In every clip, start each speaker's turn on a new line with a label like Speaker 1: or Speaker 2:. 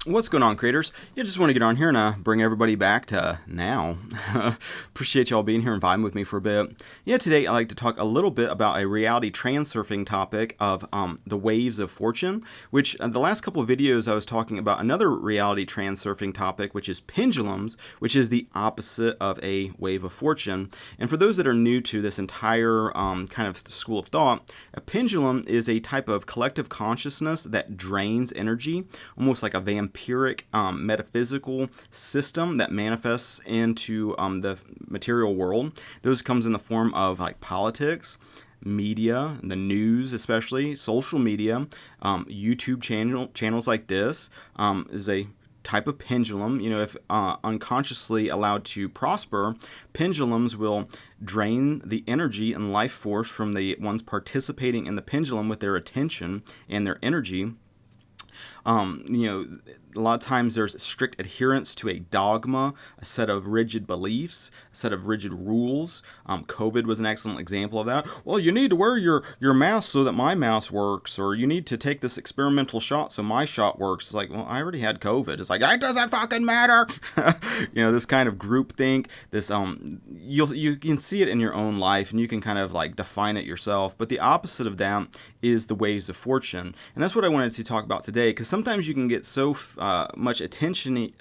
Speaker 1: What's going on, creators? You just want to get on here and bring everybody back to now. Appreciate y'all being here and vibing with me for a bit. Yeah, today I'd like to talk a little bit about a reality transurfing topic of the waves of fortune, which the last couple of videos I was talking about another reality transurfing topic, which is pendulums, which is the opposite of a wave of fortune. And for those that are new to this entire kind of school of thought, a pendulum is a type of collective consciousness that drains energy, almost like a vampiric metaphysical system that manifests into the material world. Those comes in the form of like politics, media, the news, especially social media, YouTube channels like this is a type of pendulum. You know, if unconsciously allowed to prosper, pendulums will drain the energy and life force from the ones participating in the pendulum with their attention and their energy. A lot of times there's strict adherence to a dogma, a set of rigid beliefs, a set of rigid rules. COVID was an excellent example of that. Well, you need to wear your mask so that my mask works, or you need to take this experimental shot so my shot works. It's like, well, I already had COVID. It's like, that doesn't fucking matter. This kind of groupthink, this, you can see it in your own life and you can kind of like define it yourself. But the opposite of that is the waves of fortune. And that's what I wanted to talk about today, because sometimes you can get so much attention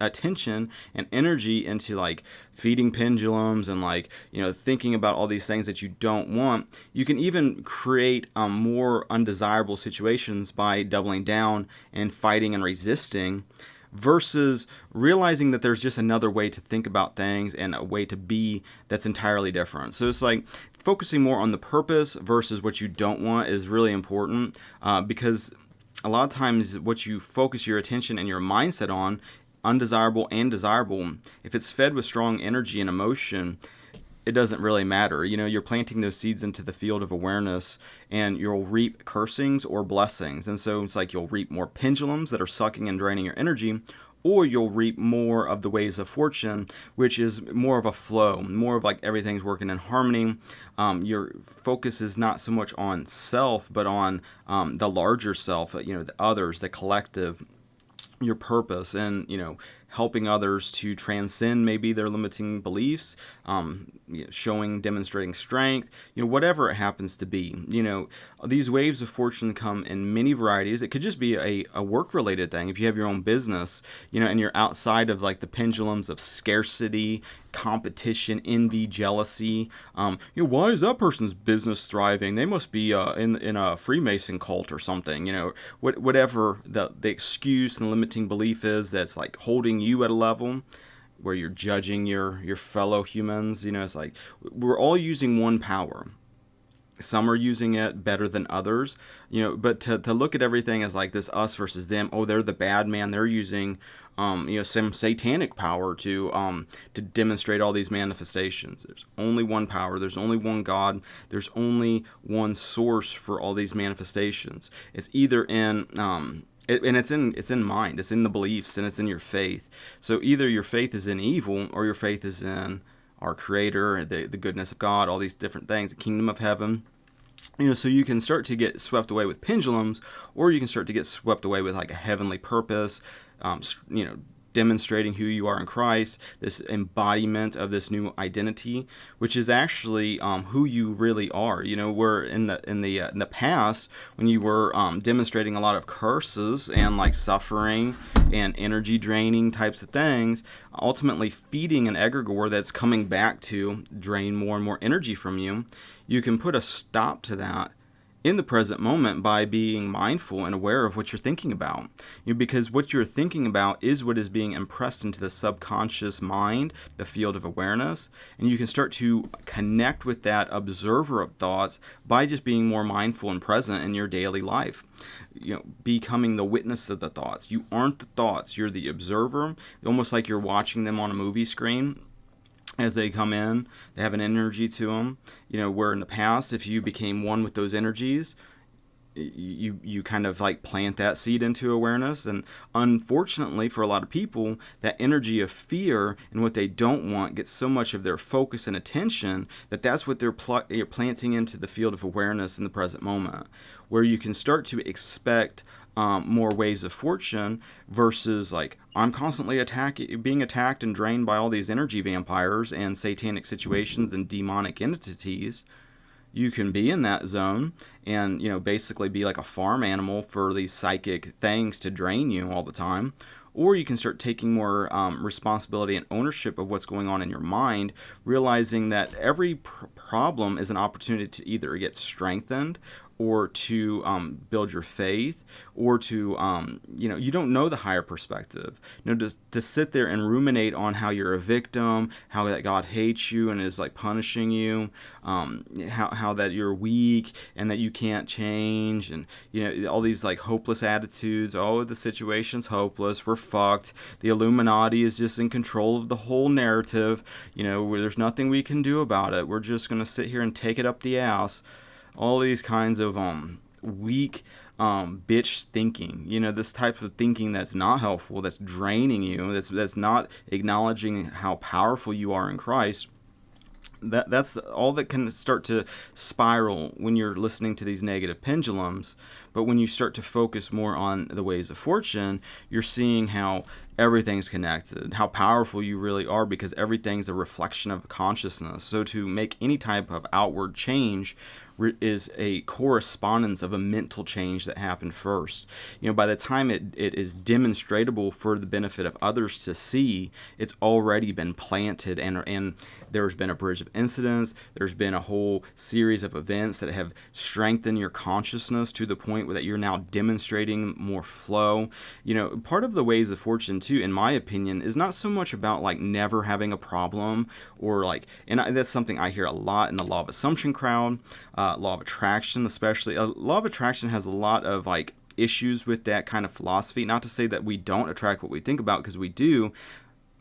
Speaker 1: and energy into like feeding pendulums and like thinking about all these things that you don't want. You can even create more undesirable situations by doubling down and fighting and resisting, versus realizing that there's just another way to think about things and a way to be that's entirely different. So it's like focusing more on the purpose versus what you don't want is really important, because a lot of times what you focus your attention and your mindset on, undesirable and desirable, if it's fed with strong energy and emotion, it doesn't really matter. You're planting those seeds into the field of awareness and you'll reap cursings or blessings. And so it's like you'll reap more pendulums that are sucking and draining your energy, or you'll reap more of the waves of fortune, which is more of a flow, more of like everything's working in harmony. Your focus is not so much on self, but on the larger self, the others, the collective, your purpose, and helping others to transcend maybe their limiting beliefs, demonstrating strength, whatever it happens to be. These waves of fortune come in many varieties. It could just be a work-related thing. If you have your own business, and you're outside of like the pendulums of scarcity, competition, envy, jealousy. Why is that person's business thriving? They must be in a Freemason cult or something. Whatever the excuse and limiting belief is that's like holding you at a level where you're judging your fellow humans. It's like we're all using one power. Some are using it better than others, but to look at everything as like this us versus them. Oh, they're the bad man. They're using, some satanic power to demonstrate all these manifestations. There's only one power. There's only one God. There's only one source for all these manifestations. It's either in, it's in mind. It's in the beliefs, and it's in your faith. So either your faith is in evil or your faith is in our Creator, the goodness of God, all these different things, the kingdom of heaven. So you can start to get swept away with pendulums, or you can start to get swept away with like a heavenly purpose, demonstrating who you are in Christ, this embodiment of this new identity, which is actually who you really are. Where in the past, when you were demonstrating a lot of curses and like suffering and energy draining types of things, ultimately feeding an egregore that's coming back to drain more and more energy from you, you can put a stop to that in the present moment by being mindful and aware of what you're thinking about. Because what you're thinking about is what is being impressed into the subconscious mind, the field of awareness, and you can start to connect with that observer of thoughts by just being more mindful and present in your daily life. Becoming the witness of the thoughts. You aren't the thoughts, you're the observer, almost like you're watching them on a movie screen. As they come in, they have an energy to them. Where in the past, if you became one with those energies, you kind of like plant that seed into awareness. And unfortunately for a lot of people, that energy of fear and what they don't want gets so much of their focus and attention that that's what they're planting into the field of awareness in the present moment, where you can start to expect more waves of fortune versus like, I'm constantly being attacked and drained by all these energy vampires and satanic situations and demonic entities. You can be in that zone and, basically be like a farm animal for these psychic things to drain you all the time. Or you can start taking more responsibility and ownership of what's going on in your mind, realizing that every problem is an opportunity to either get strengthened or to build your faith, or to, you don't know the higher perspective. To sit there and ruminate on how you're a victim, how that God hates you and is like punishing you, how that you're weak and that you can't change, and, all these like hopeless attitudes. Oh, the situation's hopeless. We're fucked. The Illuminati is just in control of the whole narrative. Where there's nothing we can do about it. We're just going to sit here and take it up the ass. All these kinds of weak bitch thinking, this type of thinking that's not helpful, that's draining you, that's not acknowledging how powerful you are in Christ. That's all that can start to spiral when you're listening to these negative pendulums. But when you start to focus more on the ways of fortune, you're seeing how everything's connected, how powerful you really are, because everything's a reflection of consciousness. So to make any type of outward change is a correspondence of a mental change that happened first. By the time it is demonstratable for the benefit of others to see, it's already been planted, and there's been a bridge of incidents. There's been a whole series of events that have strengthened your consciousness to the point that you're now demonstrating more flow. Part of the ways of fortune too, in my opinion, is not so much about like never having a problem, or like, and that's something I hear a lot in the law of assumption crowd, law of attraction especially. Law of attraction has a lot of like issues with that kind of philosophy. Not to say that we don't attract what we think about, because we do.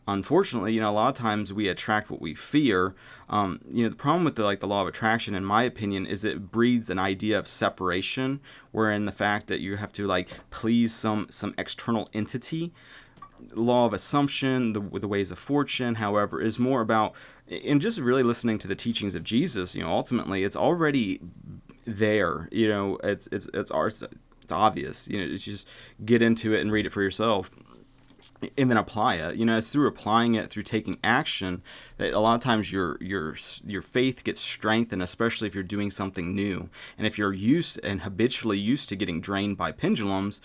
Speaker 1: Unfortunately, a lot of times we attract what we fear. The problem with the law of attraction, in my opinion, is it breeds an idea of separation, wherein the fact that you have to like please some external entity. Law of assumption, the ways of fortune, however, is more about, and just really listening to the teachings of Jesus. Ultimately, it's already there. It's obvious. It's just get into it and read it for yourself, and then apply it. It's through applying it, through taking action, that a lot of times your faith gets strengthened, especially if you're doing something new. And if you're habitually used to getting drained by pendulums,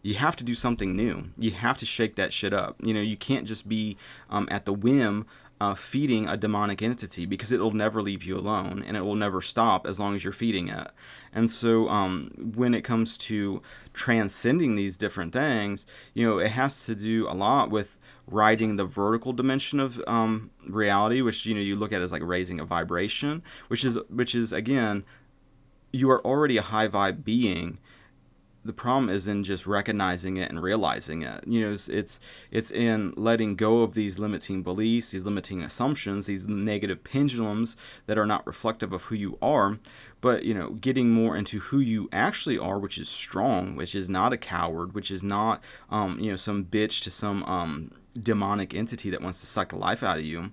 Speaker 1: you have to do something new. You have to shake that shit up. You can't just be at the whim feeding a demonic entity, because it'll never leave you alone, and it will never stop as long as you're feeding it. And so when it comes to transcending these different things, it has to do a lot with riding the vertical dimension of reality, which you look at as like raising a vibration, which is again, you are already a high vibe being. The problem is in just recognizing it and realizing it. It's in letting go of these limiting beliefs, these limiting assumptions, these negative pendulums that are not reflective of who you are, but getting more into who you actually are, which is strong, which is not a coward, which is not some bitch to some demonic entity that wants to suck the life out of you.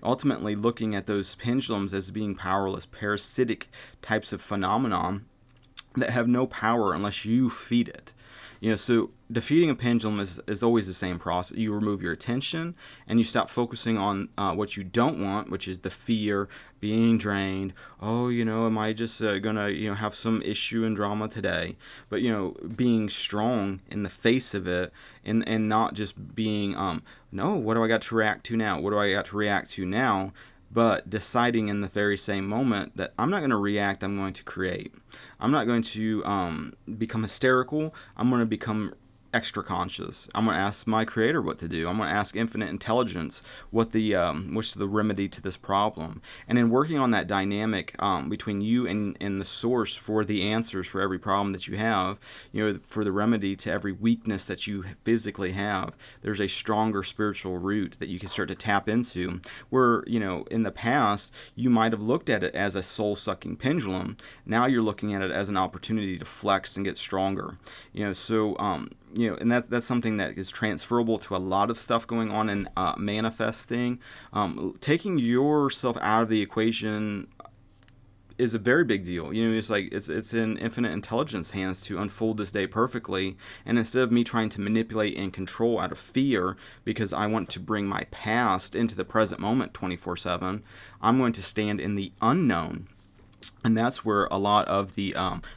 Speaker 1: Ultimately, looking at those pendulums as being powerless, parasitic types of phenomenon that have no power unless you feed it. So defeating a pendulum is always the same process. You remove your attention and you stop focusing on what you don't want, which is the fear, being drained. Oh, am I just gonna have some issue and drama today? But being strong in the face of it, and not just being no, what do I got to react to now? What do I got to react to now? But deciding in the very same moment that I'm not going to react, I'm going to create. I'm not going to become hysterical. I'm going to become extra conscious. I'm going to ask my creator what to do. I'm going to ask infinite intelligence what's the remedy to this problem. And in working on that dynamic between you and the source for the answers for every problem that you have, for the remedy to every weakness that you physically have, there's a stronger spiritual root that you can start to tap into. Where, in the past, you might have looked at it as a soul-sucking pendulum. Now you're looking at it as an opportunity to flex and get stronger. And that's something that is transferable to a lot of stuff going on in manifesting. Taking yourself out of the equation is a very big deal. It's like it's in infinite intelligence hands to unfold this day perfectly. And instead of me trying to manipulate and control out of fear because I want to bring my past into the present moment 24/7, I'm going to stand in the unknown. And that's where a lot of the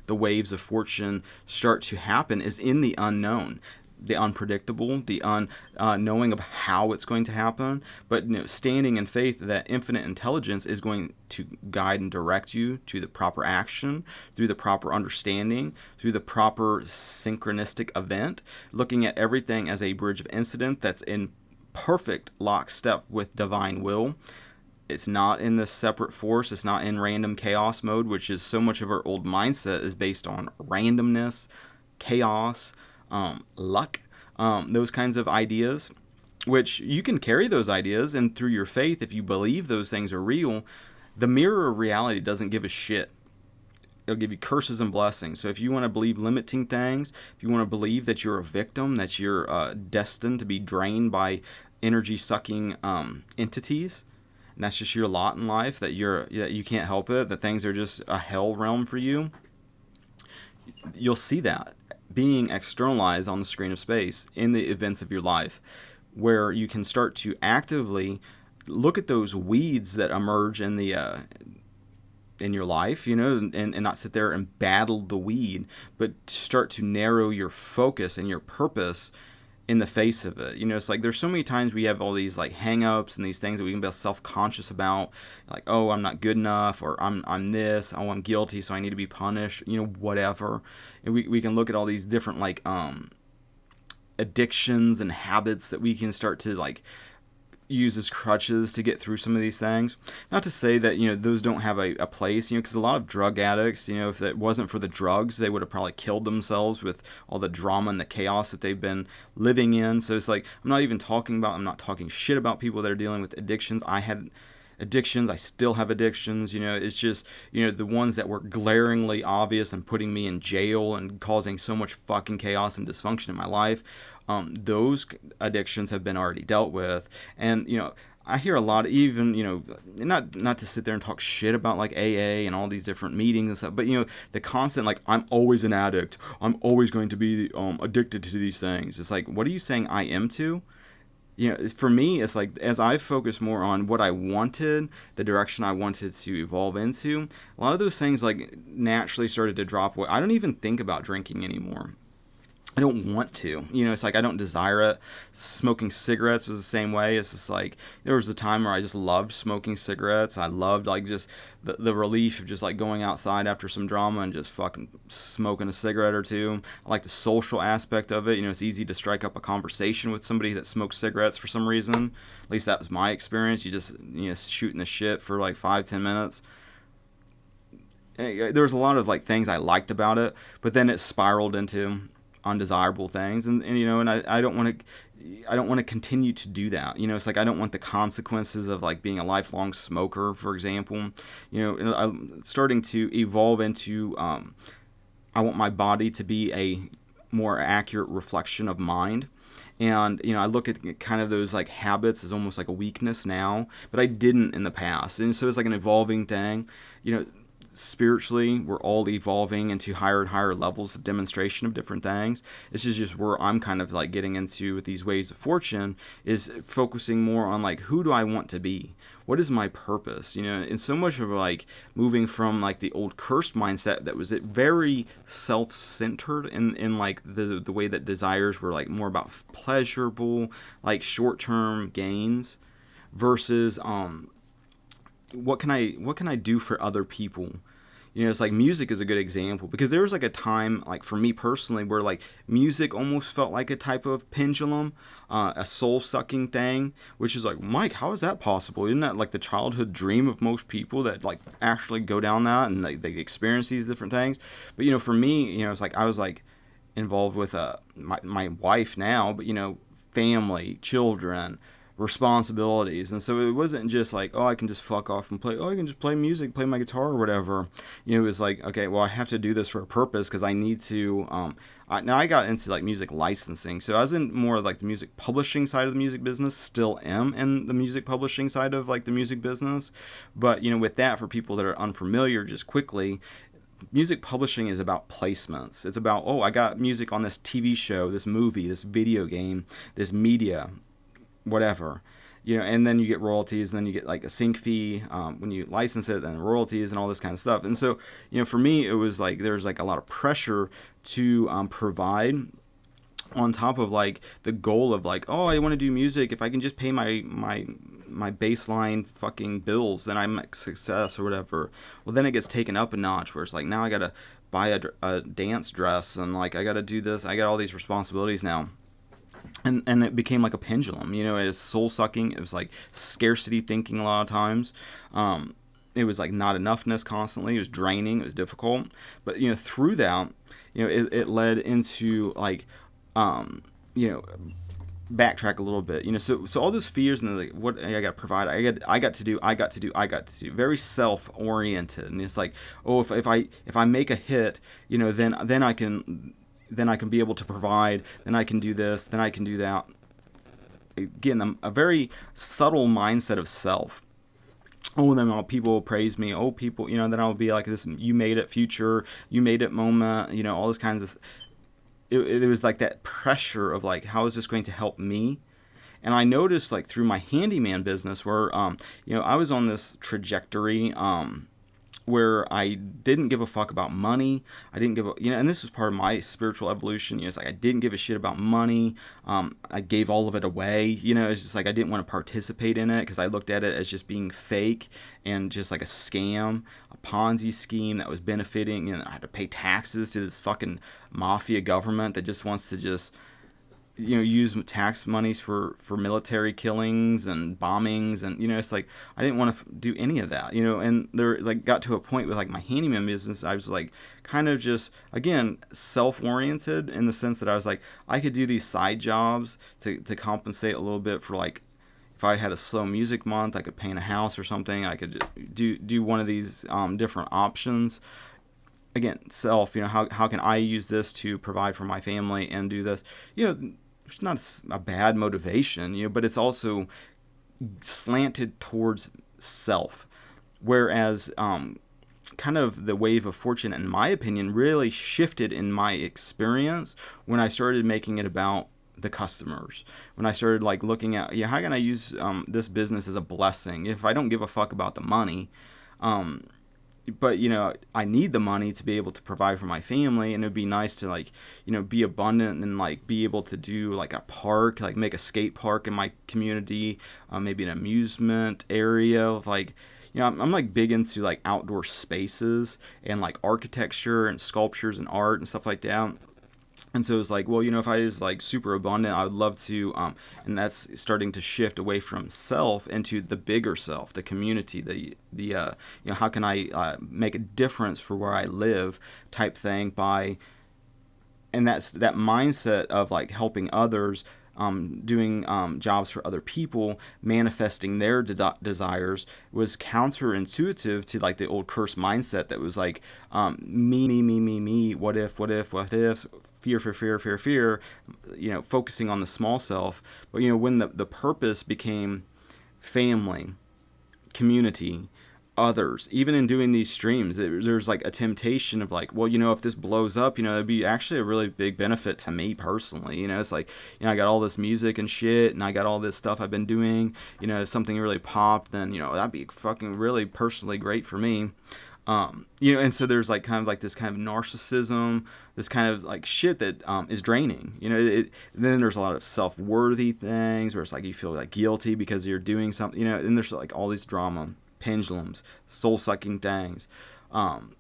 Speaker 1: waves of fortune start to happen, is in the unknown, the unpredictable, the unknowing of how it's going to happen. But standing in faith that infinite intelligence is going to guide and direct you to the proper action, through the proper understanding, through the proper synchronistic event, looking at everything as a bridge of incident that's in perfect lockstep with divine will. It's not in this separate force. It's not in random chaos mode, which is so much of our old mindset is based on randomness, chaos, luck, those kinds of ideas, which you can carry those ideas. And through your faith, if you believe those things are real, the mirror of reality doesn't give a shit. It'll give you curses and blessings. So if you want to believe limiting things, if you want to believe that you're a victim, that you're destined to be drained by energy-sucking entities, and that's just your lot in life, that you can't help it, that things are just a hell realm for you, you'll see that being externalized on the screen of space in the events of your life, where you can start to actively look at those weeds that emerge in your life, and not sit there and battle the weed, but start to narrow your focus and your purpose in the face of it. It's like there's so many times we have all these like hang-ups and these things that we can be self-conscious about, like, oh, I'm not good enough, or I'm this, oh, I'm guilty, so I need to be punished, whatever. And we can look at all these different like addictions and habits that we can start to like use as crutches to get through some of these things. Not to say that those don't have a place, because a lot of drug addicts, if it wasn't for the drugs, they would have probably killed themselves with all the drama and the chaos that they've been living in. So it's like, I'm not talking shit about people that are dealing with addictions. I had addictions, I still have addictions. It's just the ones that were glaringly obvious and putting me in jail and causing so much fucking chaos and dysfunction in my life. Those addictions have been already dealt with. And I hear a lot, even not to sit there and talk shit about like AA and all these different meetings and stuff, but the constant like, I'm always an addict, I'm always going to be addicted to these things. It's like, what are you saying I am to? For me, it's like, as I focus more on what I wanted, the direction I wanted to evolve into, a lot of those things like naturally started to drop away. I don't even think about drinking anymore. I don't want to. It's like I don't desire it. Smoking cigarettes was the same way. It's just like, there was a time where I just loved smoking cigarettes. I loved like just the relief of just like going outside after some drama and just fucking smoking a cigarette or two. I like the social aspect of it. It's easy to strike up a conversation with somebody that smokes cigarettes for some reason. At least that was my experience. You just shooting the shit for like 5-10 minutes. There was a lot of like things I liked about it, but then it spiraled into undesirable things, and I don't want to continue to do that. It's like I don't want the consequences of like being a lifelong smoker, for example. I'm starting to evolve into I want my body to be a more accurate reflection of mind. And I look at kind of those like habits as almost like a weakness now, but I didn't in the past. And so it's like an evolving thing. Spiritually, we're all evolving into higher and higher levels of demonstration of different things. This is just where I'm kind of like getting into with these waves of fortune, is focusing more on like, who do I want to be? What is my purpose? And so much of like moving from like the old cursed mindset that was very self-centered in like the way that desires were like more about pleasurable, like short-term gains, versus what can I do for other people? You know, it's like music is a good example, because there was like a time, like for me personally, where like music almost felt like a type of pendulum, a soul sucking thing, which is like, Mike, how is that possible? Isn't that like the childhood dream of most people that like actually go down that and they experience these different things? But, you know, for me, you know, it's like I was like involved with my wife now, but, you know, family, children, responsibilities. And so it wasn't just like, oh, I can just fuck off and play, oh, I can just play music, play my guitar or whatever. You know, it was like, okay, well, I have to do this for a purpose, because I need to now I got into like music licensing. So I was in more like the music publishing side of the music business, still am in the music publishing side of like the music business. But, you know, with that, for people that are unfamiliar, just quickly, music publishing is about placements. It's about, oh, I got music on this TV show, this movie, this video game, this media, whatever, you know, and then you get royalties, and then you get like a sync fee when you license it, and royalties and all this kind of stuff. And so, you know, for me, it was like there's like a lot of pressure to provide, on top of like the goal of like, oh, I want to do music. If I can just pay my baseline fucking bills, then I'm a success or whatever. Well, then it gets taken up a notch, where it's like, now I gotta buy a dance dress, and like I gotta do this. I got all these responsibilities now. And it became like a pendulum, you know. It is soul sucking. It was like scarcity thinking a lot of times. It was like not enoughness constantly. It was draining. It was difficult. But, you know, through that, you know, it led into like, you know, backtrack a little bit, you know. So all those fears and like, what I got to provide, I got to do, very self oriented. And it's like, oh, if I make a hit, you know, then I can be able to provide, then I can do this, then I can do that. Again, a very subtle mindset of self. Oh, then people will praise me. Oh, people, you know, then I'll be like this, you made it future, you made it moment, you know, all this kinds of, it was like that pressure of like, how is this going to help me? And I noticed like through my handyman business where, you know, I was on this trajectory, where I didn't give a fuck about money. I didn't give a, you know, and this was part of my spiritual evolution. You know, it's like I didn't give a shit about money. I gave all of it away. You know, it's just like I didn't want to participate in it, because I looked at it as just being fake and just like a scam, a Ponzi scheme that was benefiting. You know, I had to pay taxes to this fucking mafia government that just wants to just, you know, use tax monies for military killings and bombings. And, you know, it's like I didn't want to do any of that, you know. And there like got to a point with like my handyman business, I was like kind of just, again, self-oriented, in the sense that I was like, I could do these side jobs to compensate a little bit for like, if I had a slow music month, I could paint a house or something. I could do one of these different options. Again, self, you know, how can I use this to provide for my family and do this? You know, it's not a bad motivation, you know, but it's also slanted towards self. Whereas kind of the wave of fortune, in my opinion, really shifted in my experience when I started making it about the customers. When I started like looking at, you know, how can I use this business as a blessing? If I don't give a fuck about the money, but, you know, I need the money to be able to provide for my family, and it'd be nice to like, you know, be abundant and like be able to do like a park, like make a skate park in my community, maybe an amusement area of like, you know, I'm like big into like outdoor spaces and like architecture and sculptures and art and stuff like that. And so it's like, well, you know, if I was like super abundant, I would love to, and that's starting to shift away from self into the bigger self, the community, the you know, how can I make a difference for where I live type thing by, and that's that mindset of like helping others, doing jobs for other people, manifesting their desires, was counterintuitive to like the old curse mindset that was like, me, what if, fear, you know, focusing on the small self. But, you know, when the purpose became family, community, others, even in doing these streams, there's like a temptation of like, well, you know, if this blows up, you know, it'd be actually a really big benefit to me personally. You know, it's like, you know, I got all this music and shit, and I got all this stuff I've been doing, you know, if something really popped, then, you know, that'd be fucking really personally great for me. You know, and so there's like kind of like this kind of narcissism, this kind of like shit that is draining. You know, then there's a lot of self-worthy things where it's like you feel like guilty because you're doing something, you know, and there's like all these drama, pendulums, soul-sucking things.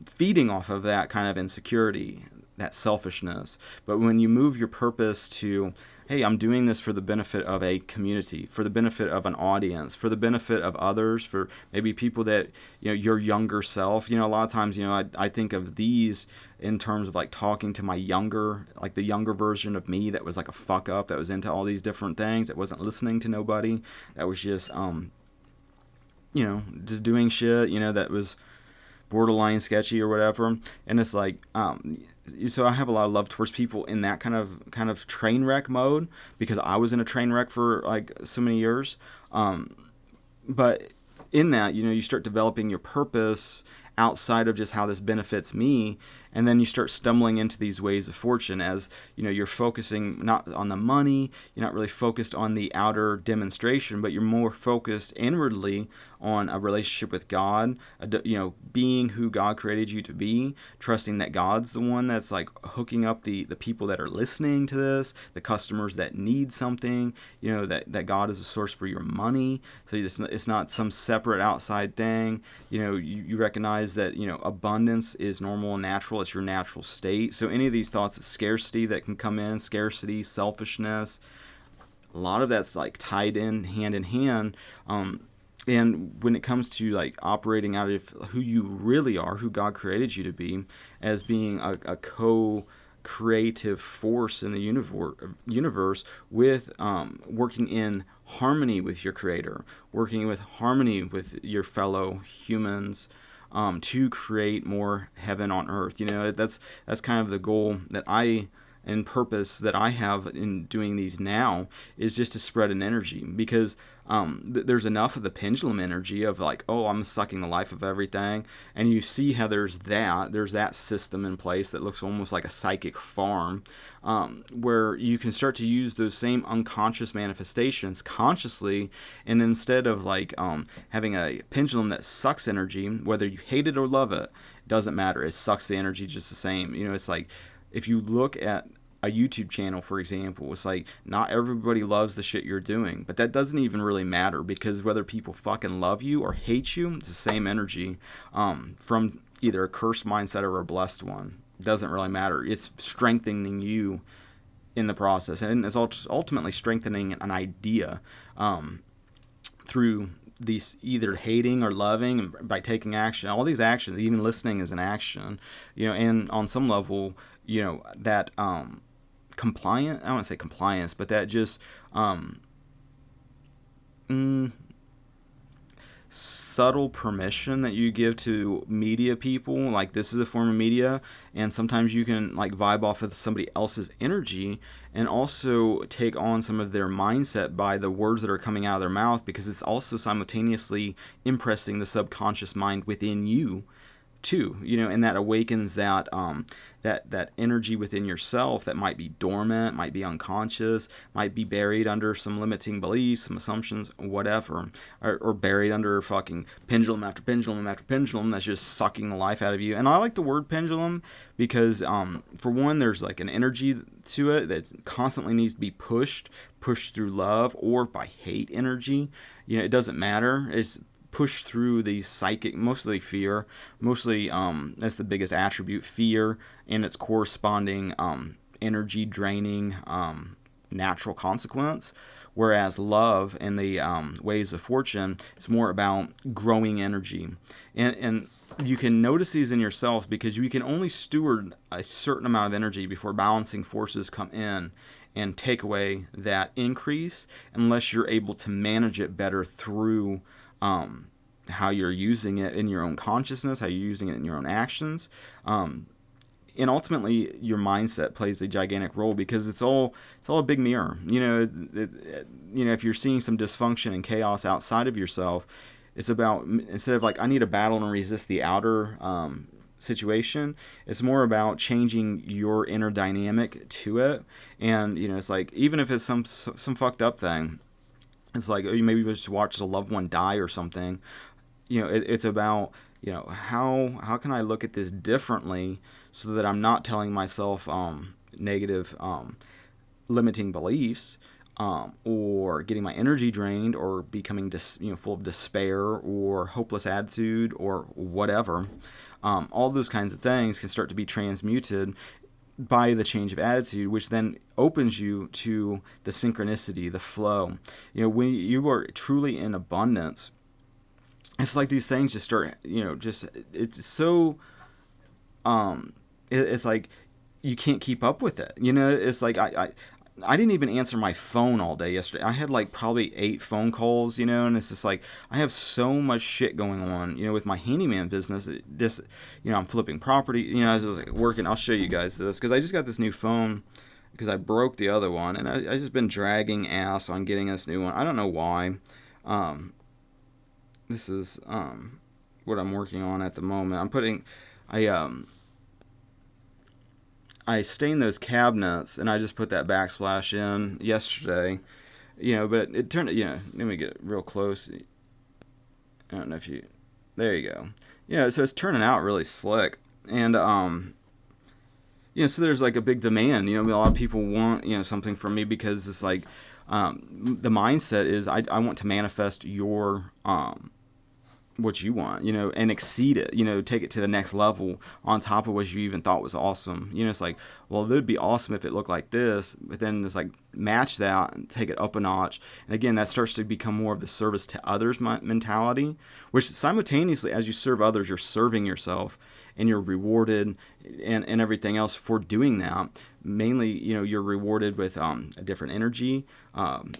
Speaker 1: feeding off of that kind of insecurity, that selfishness. But when you move your purpose to, hey, I'm doing this for the benefit of a community, for the benefit of an audience, for the benefit of others, for maybe people that, your younger self. A lot of times, I think of these in terms of like talking to my younger, like the younger version of me that was like a fuck up, that was into all these different things, that wasn't listening to nobody, that was just, just doing shit, that was borderline sketchy or whatever. And it's like, so I have a lot of love towards people in that kind of train wreck mode, because I was in a train wreck for like so many years. But in that, you start developing your purpose outside of just how this benefits me, and then you start stumbling into these ways of fortune as, you're focusing not on the money, you're not really focused on the outer demonstration, but you're more focused inwardly on a relationship with God, being who God created you to be, trusting that God's the one that's like hooking up the people that are listening to this, the customers that need something, that God is a source for your money. So it's not some separate outside thing. You recognize that, abundance is normal and natural. It's your natural state. So any of these thoughts of scarcity that can come in, scarcity, selfishness, a lot of that's like tied in hand in hand. And when it comes to like operating out of who you really are, who God created you to be, as being a co-creative force in the universe with working in harmony with your creator, working with harmony with your fellow humans, to create more heaven on earth. That's kind of the goal that and purpose that I have in doing these now, is just to spread an energy, because there's enough of the pendulum energy of like, oh, I'm sucking the life of everything, and you see how there's that system in place that looks almost like a psychic farm, where you can start to use those same unconscious manifestations consciously, and instead of like having a pendulum that sucks energy, whether you hate it or love it, doesn't matter, it sucks the energy just the same. It's like, if you look at a YouTube channel, for example, it's like, not everybody loves the shit you're doing, but that doesn't even really matter, because whether people fucking love you or hate you, it's the same energy, from either a cursed mindset or a blessed one. It doesn't really matter. It's strengthening you in the process, and it's ultimately strengthening an idea, through these either hating or loving, by taking action. All these actions, even listening is an action, and on some level, that compliant, I don't want to say compliance, but that just subtle permission that you give to media people, like, this is a form of media, and sometimes you can like vibe off of somebody else's energy and also take on some of their mindset by the words that are coming out of their mouth, because it's also simultaneously impressing the subconscious mind within you too, and that awakens that that energy within yourself that might be dormant, might be unconscious, might be buried under some limiting beliefs, some assumptions, whatever, or buried under fucking pendulum after pendulum after pendulum that's just sucking the life out of you. And I like the word pendulum because, for one, there's like an energy to it that constantly needs to be pushed through love or by hate energy. It doesn't matter. It's push through these psychic, mostly fear, that's the biggest attribute, fear, and its corresponding energy draining natural consequence, whereas love and the waves of fortune is more about growing energy. And you can notice these in yourself, because you can only steward a certain amount of energy before balancing forces come in and take away that increase, unless you're able to manage it better through how you're using it in your own consciousness, how you're using it in your own actions. And ultimately, your mindset plays a gigantic role, because it's all a big mirror. If you're seeing some dysfunction and chaos outside of yourself, it's about, instead of like, I need to battle and resist the outer situation, it's more about changing your inner dynamic to it. And it's like, even if it's some fucked up thing, it's like, oh, you maybe just watched a loved one die or something. It's about, how can I look at this differently, so that I'm not telling myself negative limiting beliefs, or getting my energy drained, or becoming full of despair or hopeless attitude or whatever. All those kinds of things can start to be transmuted by the change of attitude, which then opens you to the synchronicity, the flow. When you are truly in abundance, it's like these things just start, just, it's so, it's like you can't keep up with it. It's like I didn't even answer my phone all day yesterday. I had like probably 8 phone calls, and it's just like I have so much shit going on, with my handyman business. I'm flipping property, I was just like working. I'll show you guys this because I just got this new phone because I broke the other one, and I just been dragging ass on getting this new one. I don't know why. This is what I'm working on at the moment. I stained those cabinets, and I just put that backsplash in yesterday, but it turned, let me get it real close. I don't know if you, there you go. So it's turning out really slick. And, so there's like a big demand, a lot of people want, something from me because it's like, the mindset is I want to manifest your, what you want, and exceed it, take it to the next level on top of what you even thought was awesome. It's like, well, it would be awesome if it looked like this, but then it's like match that and take it up a notch. And again, that starts to become more of the service to others mentality, which simultaneously, as you serve others, you're serving yourself, and you're rewarded and everything else for doing that. Mainly, you're rewarded with a different energy,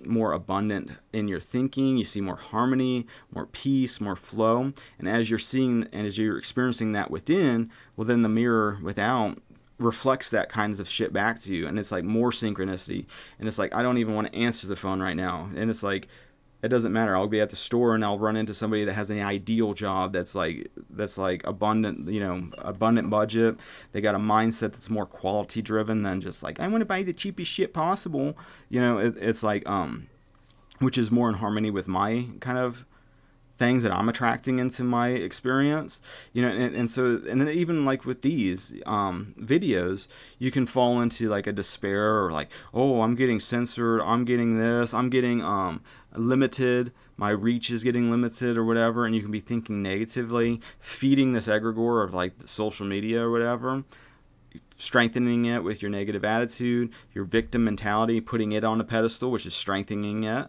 Speaker 1: more abundant in your thinking. You see more harmony, more peace, more flow. And as you're seeing and as you're experiencing that within, well, then the mirror without reflects that kinds of shit back to you. And it's like more synchronicity. And it's like, I don't even want to answer the phone right now. And it's like, it doesn't matter. I'll be at the store and I'll run into somebody that has an ideal job that's like abundant, abundant budget. They got a mindset that's more quality driven than just like, I want to buy the cheapest shit possible. It's like, which is more in harmony with my kind of things that I'm attracting into my experience, and so, and then even like with these videos, you can fall into like a despair or like, oh, I'm getting censored, I'm getting this, I'm getting limited, my reach is getting limited or whatever, and you can be thinking negatively, feeding this egregore of like social media or whatever, strengthening it with your negative attitude, your victim mentality, putting it on a pedestal, which is strengthening it.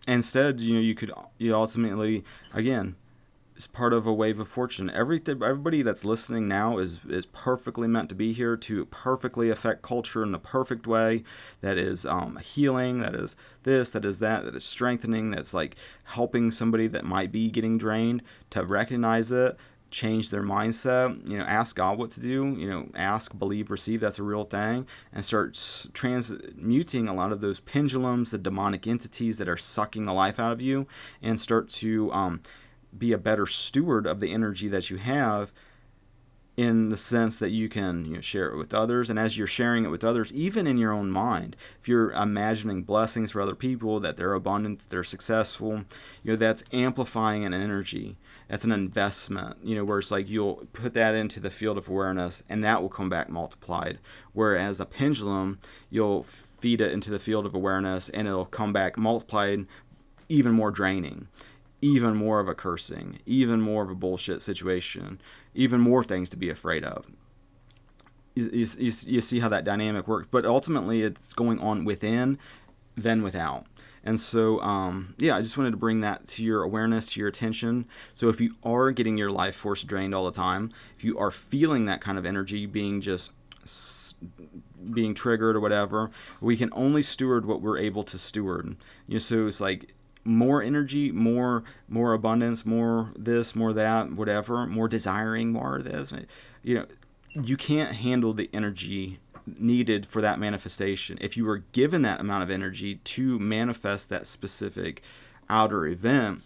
Speaker 1: Instead, you ultimately, again, it's part of a wave of fortune. Everybody that's listening now is perfectly meant to be here to perfectly affect culture in the perfect way. That is healing. That is this. That is that. That is strengthening. That's like helping somebody that might be getting drained to recognize it, change their mindset, ask God what to do, ask, believe, receive, that's a real thing, and start transmuting a lot of those pendulums, the demonic entities that are sucking the life out of you, and start to be a better steward of the energy that you have, in the sense that you can share it with others. And as you're sharing it with others, even in your own mind, if you're imagining blessings for other people, that they're abundant, that they're successful, that's amplifying an energy. That's an investment, where it's like you'll put that into the field of awareness and that will come back multiplied. Whereas a pendulum, you'll feed it into the field of awareness and it'll come back multiplied, even more draining, even more of a cursing, even more of a bullshit situation, even more things to be afraid of. You see how that dynamic works. But ultimately, it's going on within than without. And so, I just wanted to bring that to your awareness, to your attention. So if you are getting your life force drained all the time, if you are feeling that kind of energy being triggered or whatever, we can only steward what we're able to steward. So it's like more energy, more abundance, more this, more that, whatever, more desiring, more of this. You can't handle the energy needed for that manifestation. If you were given that amount of energy to manifest that specific outer event,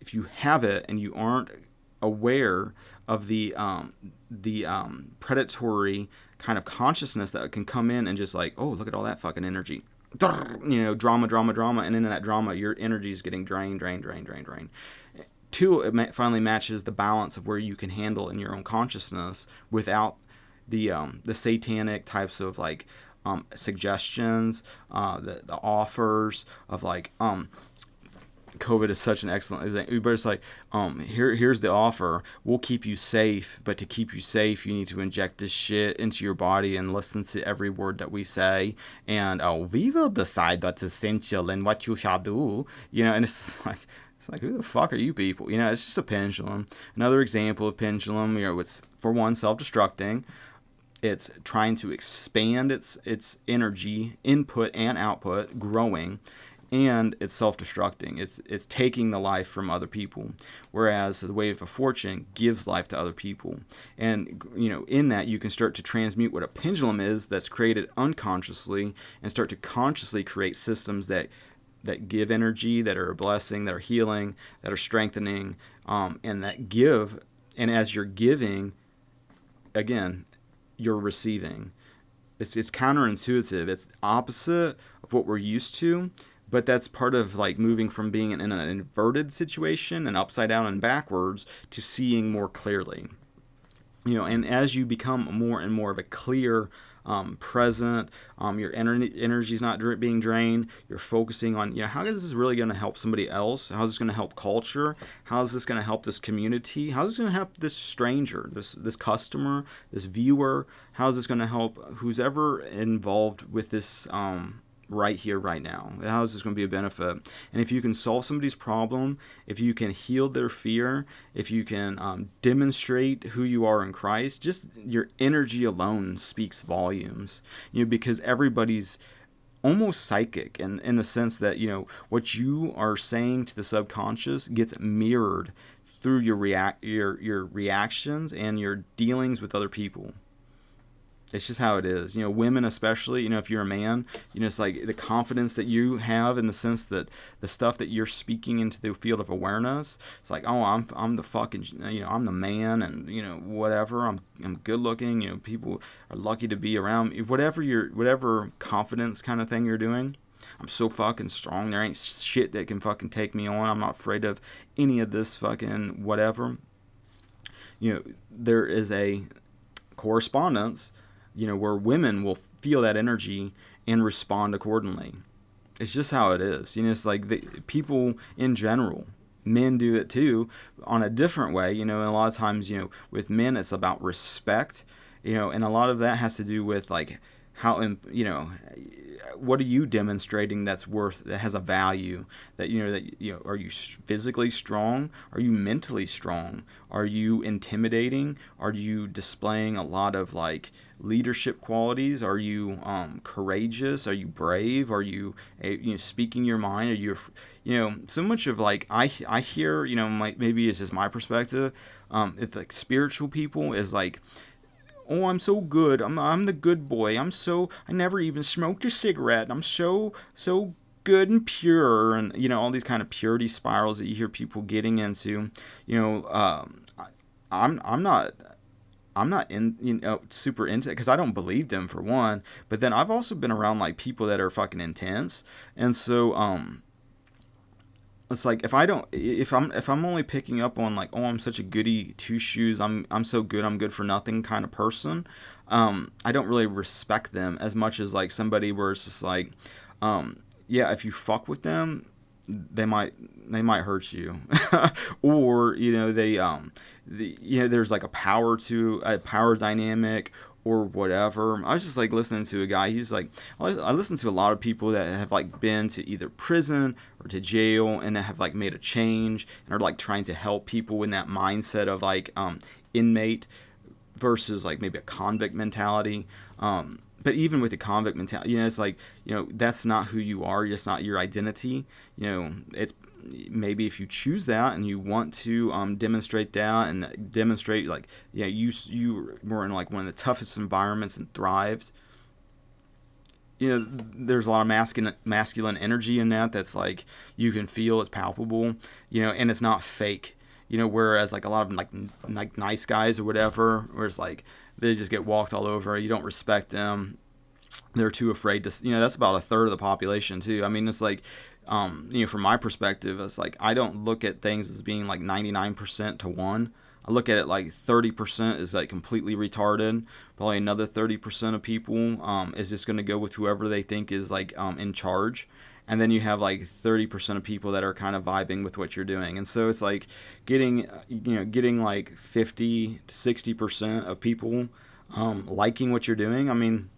Speaker 1: if you have it and you aren't aware of the predatory kind of consciousness that can come in and just like, oh, look at all that fucking energy, drama, and in that drama, your energy is getting drained. Till it finally matches the balance of where you can handle in your own consciousness without the satanic types of like suggestions, the offers of like, COVID is such an excellent example. But it's like, here's the offer. We'll keep you safe, but to keep you safe, you need to inject this shit into your body and listen to every word that we say. And we will decide what's essential and what you shall do. And it's like, who the fuck are you people? It's just a pendulum. Another example of pendulum, it's, for one, self-destructing. It's trying to expand its energy, input and output, growing. And it's self-destructing. It's taking the life from other people, whereas the wave of fortune gives life to other people. And in that, you can start to transmute what a pendulum is that's created unconsciously, and start to consciously create systems that give energy, that are a blessing, that are healing, that are strengthening, and that give. And as you're giving, again, you're receiving. It's counterintuitive. It's opposite of what we're used to. But that's part of like moving from being in an inverted situation and upside down and backwards to seeing more clearly. And as you become more and more of a clear present, your energy is not being drained. You're focusing on, how is this really going to help somebody else? How is this going to help culture? How is this going to help this community? How is this going to help this stranger, this customer, this viewer? How is this going to help who's ever involved with this right here, right now? How is this going to be a benefit? And if you can solve somebody's problem, if you can heal their fear, if you can demonstrate who you are in Christ, just your energy alone speaks volumes. Because everybody's almost psychic in the sense that what you are saying to the subconscious gets mirrored through your reactions and your dealings with other people. It's just how it is. Women especially, if you're a man, it's like the confidence that you have in the sense that the stuff that you're speaking into the field of awareness, it's like, oh, I'm the fucking, I'm the man, and, whatever, I'm good looking, people are lucky to be around me. Whatever confidence kind of thing you're doing, I'm so fucking strong. There ain't shit that can fucking take me on. I'm not afraid of any of this fucking whatever. There is a correspondence, where women will feel that energy and respond accordingly. It's just how it is. It's like people in general, men do it too, on a different way. And a lot of times, with men, it's about respect, and a lot of that has to do with like how, what are you demonstrating that has a value, that are you physically strong? Are you mentally strong? Are you intimidating? Are you displaying a lot of like leadership qualities? Are you courageous? Are you brave? Are you speaking your mind? Are you so much of like I hear maybe it's just my perspective, it's like spiritual people is like, oh, I'm so good. I'm the good boy. I never even smoked a cigarette. I'm so good and pure, and all these kind of purity spirals that you hear people getting into. I'm not super into it because I don't believe them, for one. But then I've also been around like people that are fucking intense, and so it's like if I'm only picking up on like, oh, I'm such a goody two shoes, I'm so good, I'm good for nothing kind of person, I don't really respect them as much as like somebody where it's just like, yeah, if you fuck with them, they might hurt you, or there's like a power dynamic or whatever. I was just like listening to a guy. He's like, I listen to a lot of people that have like been to either prison or to jail and that have like made a change and are like trying to help people in that mindset of like inmate versus like maybe a convict mentality. But even with the convict mentality, it's like, that's not who you are. It's not your identity. It's maybe if you choose that and you want to demonstrate that and demonstrate like, you were in like one of the toughest environments and thrived. There's a lot of masculine energy in that's like you can feel, it's palpable, and it's not fake. Whereas like a lot of like nice guys or whatever, where it's like they just get walked all over. You don't respect them. They're too afraid to. That's about a third of the population too. I mean, it's like, from my perspective, it's like I don't look at things as being like 99% to 1. I look at it like 30% is like completely retarded. Probably another 30% of people is just going to go with whoever they think is like in charge. And then you have like 30% of people that are kind of vibing with what you're doing. And so it's like getting like 50 to 60% of people liking what you're doing. I mean,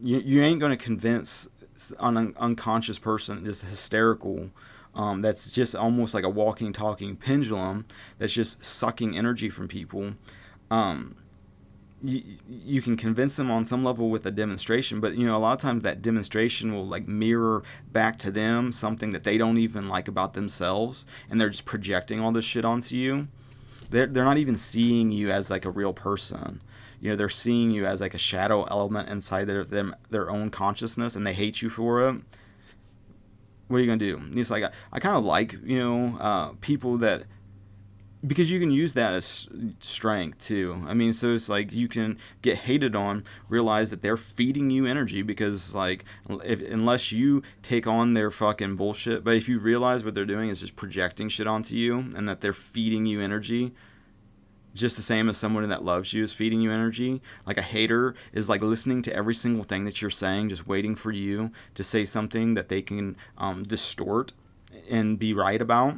Speaker 1: you ain't going to convince an unconscious person, just hysterical, that's just almost like a walking, talking pendulum that's just sucking energy from people. You can convince them on some level with a demonstration, but a lot of times that demonstration will like mirror back to them something that they don't even like about themselves, and they're just projecting all this shit onto you. They're not even seeing you as like a real person. They're seeing you as like a shadow element inside their own consciousness, and they hate you for it. What are you gonna do? It's like I kind of like people that, because you can use that as strength too. I mean, so it's like you can get hated on, realize that they're feeding you energy, because like unless you take on their fucking bullshit, but if you realize what they're doing is just projecting shit onto you and that they're feeding you energy, just the same as someone that loves you is feeding you energy. Like a hater is like listening to every single thing that you're saying, just waiting for you to say something that they can distort and be right about.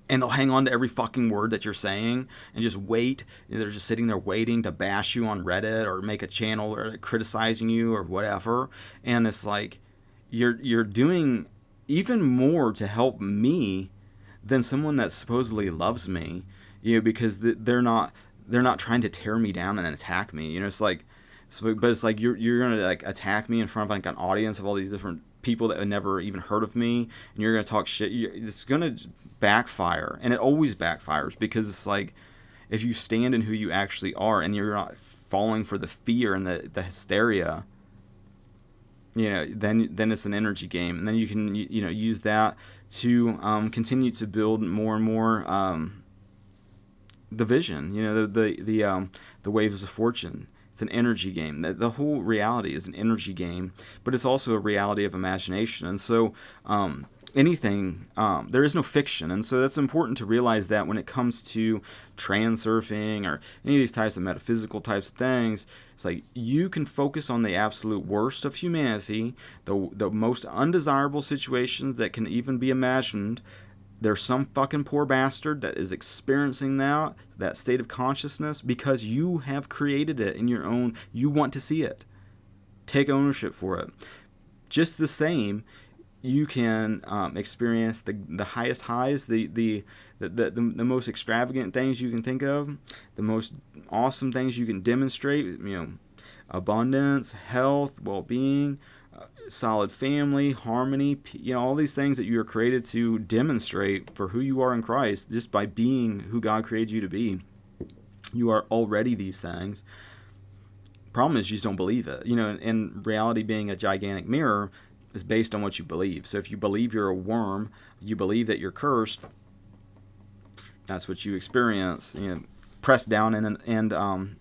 Speaker 1: And they'll hang on to every fucking word that you're saying and just wait. They're just sitting there waiting to bash you on Reddit or make a channel or criticizing you or whatever. And it's like you're doing even more to help me than someone that supposedly loves me. Because they're not trying to tear me down and attack me. It's like, but it's like you're gonna like attack me in front of like an audience of all these different people that have never even heard of me, and you're gonna talk shit. It's gonna backfire, and it always backfires, because it's like if you stand in who you actually are and you're not falling for the fear and the hysteria, then it's an energy game, and then you can use that to continue to build more and more. The vision, the waves of fortune. It's an energy game. The whole reality is an energy game, but it's also a reality of imagination. And so anything, there is no fiction. And so that's important to realize that when it comes to transurfing or any of these types of metaphysical types of things, it's like you can focus on the absolute worst of humanity, the most undesirable situations that can even be imagined. There's some fucking poor bastard that is experiencing that state of consciousness because you have created it in your own. You want to see it. Take ownership for it. Just the same, you can experience the highest highs, the most extravagant things you can think of, the most awesome things you can demonstrate. Abundance, health, well-being, solid family, harmony, all these things that you are created to demonstrate for who you are in Christ, just by being who God created you to be. You are already these things. Problem is you just don't believe it. And reality being a gigantic mirror is based on what you believe. So if you believe you're a worm, you believe that you're cursed, that's what you experience. Pressed down and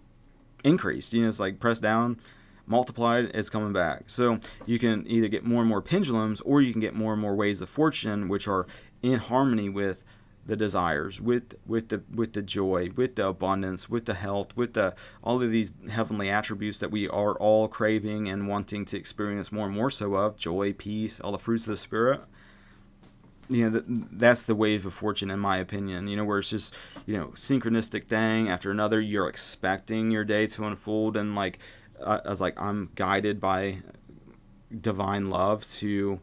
Speaker 1: increased. It's like pressed down, multiplied, it's coming back. So you can either get more and more pendulums, or you can get more and more waves of fortune, which are in harmony with the desires, with the joy, with the abundance, with the health, with all of these heavenly attributes that we are all craving and wanting to experience more and more so of: joy, peace, all the fruits of the Spirit. That's the wave of fortune, in my opinion. Where it's just synchronistic thing after another. You're expecting your day to unfold, and like I'm guided by divine love to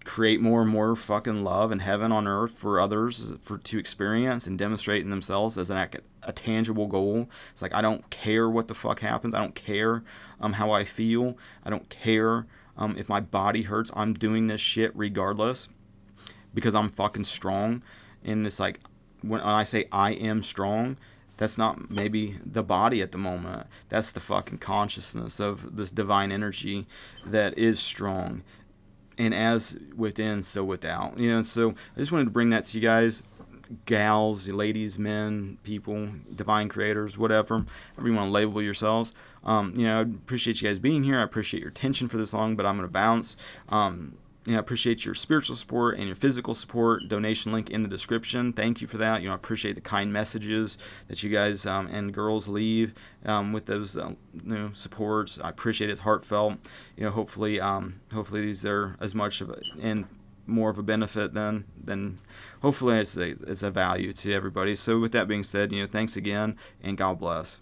Speaker 1: create more and more fucking love and heaven on earth for others to experience and demonstrate in themselves as a tangible goal. It's like I don't care what the fuck happens. I don't care how I feel. I don't care if my body hurts. I'm doing this shit regardless because I'm fucking strong. And it's like when I say I am strong, that's not maybe the body at the moment. That's the fucking consciousness of this divine energy that is strong. And as within, so without. So I just wanted to bring that to you guys. Gals, ladies, men, people, divine creators, whatever you want to label yourselves. I appreciate you guys being here. I appreciate your attention for this long, but I'm going to bounce. I appreciate your spiritual support and your physical support. Donation link in the description. Thank you for that. I appreciate the kind messages that you guys and girls leave with those supports. I appreciate it. It's heartfelt. Hopefully these are as much of and more of a benefit than hopefully it's a value to everybody. So with that being said, thanks again, and God bless.